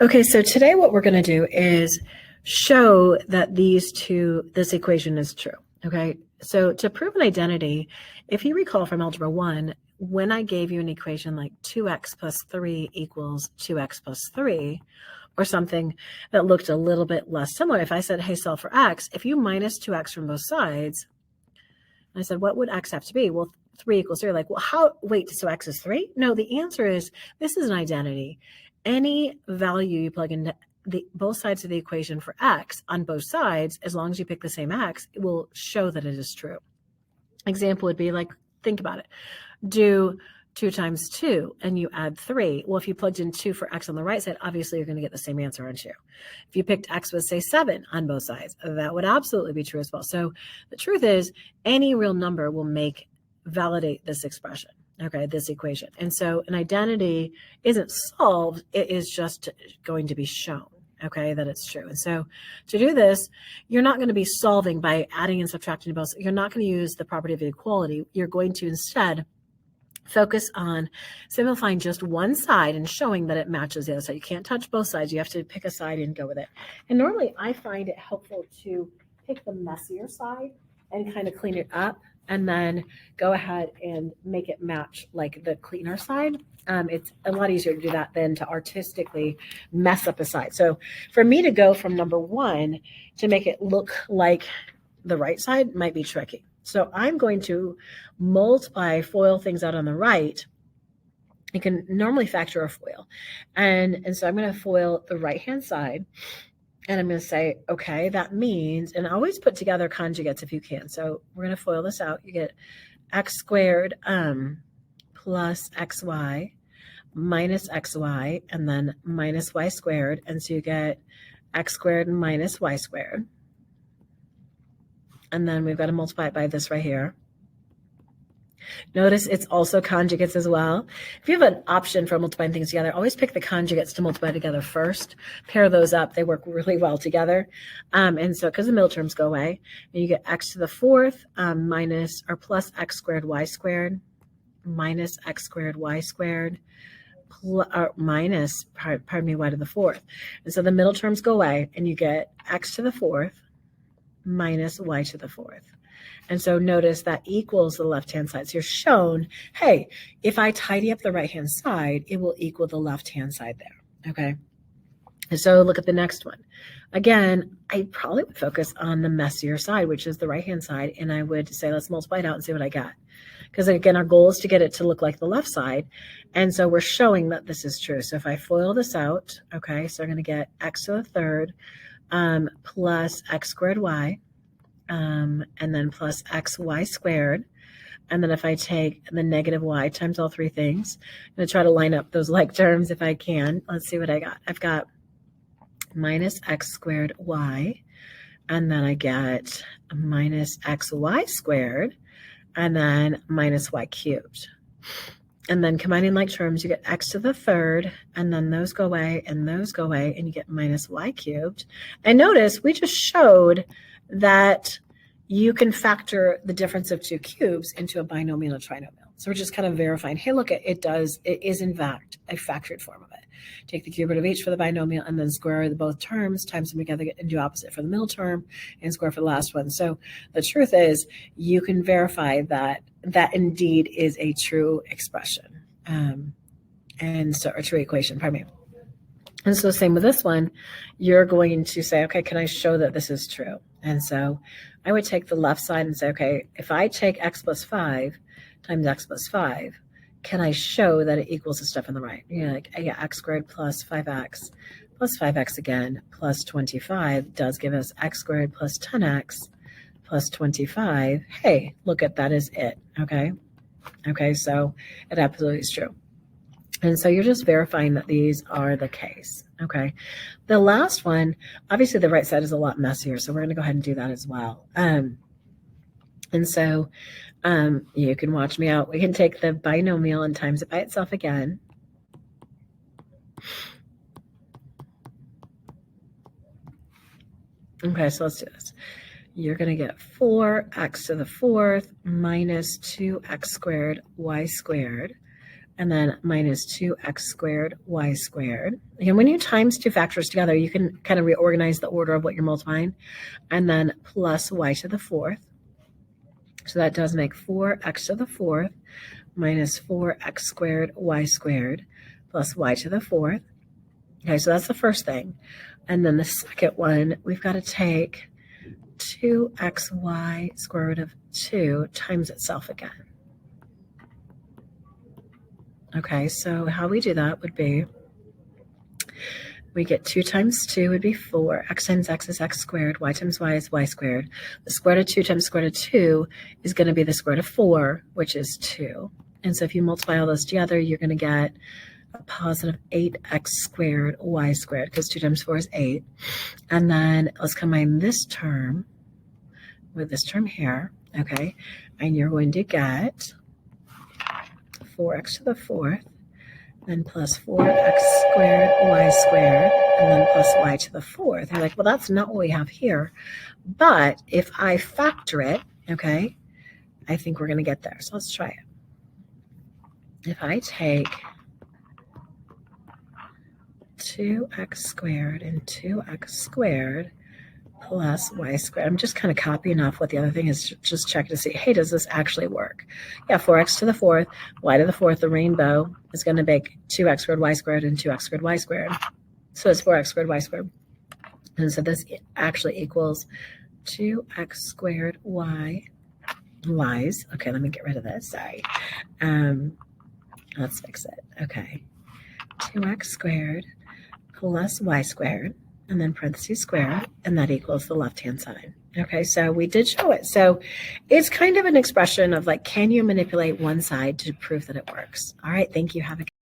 Okay, so today what we're going to do is show that this equation is true. Okay, so to prove an identity, if you recall from Algebra 1, when I gave you an equation like 2x plus 3 equals 2x plus 3, or something that looked a little bit less similar, if I said, hey, solve for x, if you minus 2x from both sides, I said, what would x have to be? Well, 3 equals 3. Like, well, wait, so x is 3? No, the answer is this is an identity. Any value you plug into both sides of the equation for x on both sides, as long as you pick the same x, it will show that it is true. Example would be like, think about it. Do 2 times 2 and you add 3. Well, if you plugged in 2 for x on the right side, obviously you're going to get the same answer, aren't you? If you picked x with, say, 7 on both sides, that would absolutely be true as well. So the truth is, any real number will validate this expression, okay, this equation. And so an identity isn't solved, it is just going to be shown, okay, that it's true. And so to do this, you're not going to be solving by adding and subtracting both. You're not going to use the property of equality. You're going to instead focus on simplifying just one side and showing that it matches the other side. You can't touch both sides. You have to pick a side and go with it. And normally I find it helpful to pick the messier side and kind of clean it up and then go ahead and make it match like the cleaner side. It's a lot easier to do that than to artistically mess up a side. So for me to go from number 1 to make it look like the right side might be tricky. So I'm going to FOIL things out on the right. You can normally factor a FOIL. And so I'm going to FOIL the right-hand side. And I'm going to say, okay, that means, and always put together conjugates if you can. So we're going to FOIL this out. You get x squared plus xy minus xy, and then minus y squared. And so you get x squared minus y squared. And then we've got to multiply it by this right here. Notice it's also conjugates as well. If you have an option for multiplying things together, always pick the conjugates to multiply together first. Pair those up. They work really well together. And so because the middle terms go away, and you get x to the 4th minus or plus x squared y squared minus x squared y squared minus, pardon me, y to the 4th. And so the middle terms go away, and you get x to the 4th minus y to the 4th. And so notice that equals the left-hand side. So you're shown, hey, if I tidy up the right-hand side, it will equal the left-hand side there, okay? And so look at the next one. Again, I probably would focus on the messier side, which is the right-hand side, and I would say, let's multiply it out and see what I got. Because again, our goal is to get it to look like the left side. And so we're showing that this is true. So if I FOIL this out, okay, so I'm going to get x to the 3rd plus x squared y, and then plus xy squared. And then if I take the negative y times all 3 things, I'm going to try to line up those like terms if I can. Let's see what I got. I've got minus x squared y, and then I get minus xy squared, and then minus y cubed. And then combining like terms, you get x to the 3rd, and then those go away, and those go away, and you get minus y cubed. And notice we just showed that you can factor the difference of 2 cubes into a binomial and trinomial. So we're just kind of verifying, hey, look, it is in fact a factored form of it. Take the cube root of each for the binomial and then square both terms, times them together, and do opposite for the middle term, and square for the last one. So the truth is you can verify that indeed is a true expression, and so a true equation, pardon me. And so same with this one, you're going to say, okay, can I show that this is true? And so I would take the left side and say, okay, if I take x plus 5 times x plus 5, can I show that it equals the stuff on the right? You know, like I get x squared plus 5x plus 5x again plus 25 does give us x squared plus 10x plus 25. Hey, look at that is it, okay? Okay, so it absolutely is true. And so you're just verifying that these are the case, okay? The last one, obviously the right side is a lot messier, so we're going to go ahead and do that as well. And so you can watch me out. We can take the binomial and times it by itself again. Okay, so let's do this. You're going to get 4x to the 4th minus 2x squared y squared. and then minus 2x squared y squared. And when you times two factors together, you can kind of reorganize the order of what you're multiplying, and then plus y to the fourth. So that does make 4x to the fourth minus 4x squared y squared plus y to the fourth. Okay, so that's the first thing. And then the second one, we've got to take 2xy square root of 2 times itself again. Okay, so how we do that would be, we get 2 times 2 would be 4. X times x is x squared. Y times y is y squared. The square root of 2 times the square root of 2 is going to be the square root of 4, which is 2. And so if you multiply all those together, you're going to get a positive 8x squared y squared, because 2 times 4 is 8. And then let's combine this term with this term here, okay? And you're going to get 4x to the fourth, then plus 4x squared y squared, and then plus y to the fourth. You're like, well, that's not what we have here. But if I factor it, okay, I think we're going to get there. So let's try it. If I take 2x squared and 2x squared plus y squared. I'm just kind of copying off what the other thing is, just checking to see, hey, does this actually work? Yeah, 4x to the fourth, y to the fourth, the rainbow is going to make 2x squared y squared and 2x squared y squared. So it's 4x squared y squared. And so this actually equals 2x squared y's. Okay, let me get rid of this. Sorry. Let's fix it. Okay. 2x squared plus y squared, and then parentheses squared, and that equals the left-hand side. Okay, so we did show it. So it's kind of an expression of like, can you manipulate one side to prove that it works? All right, thank you. Have a good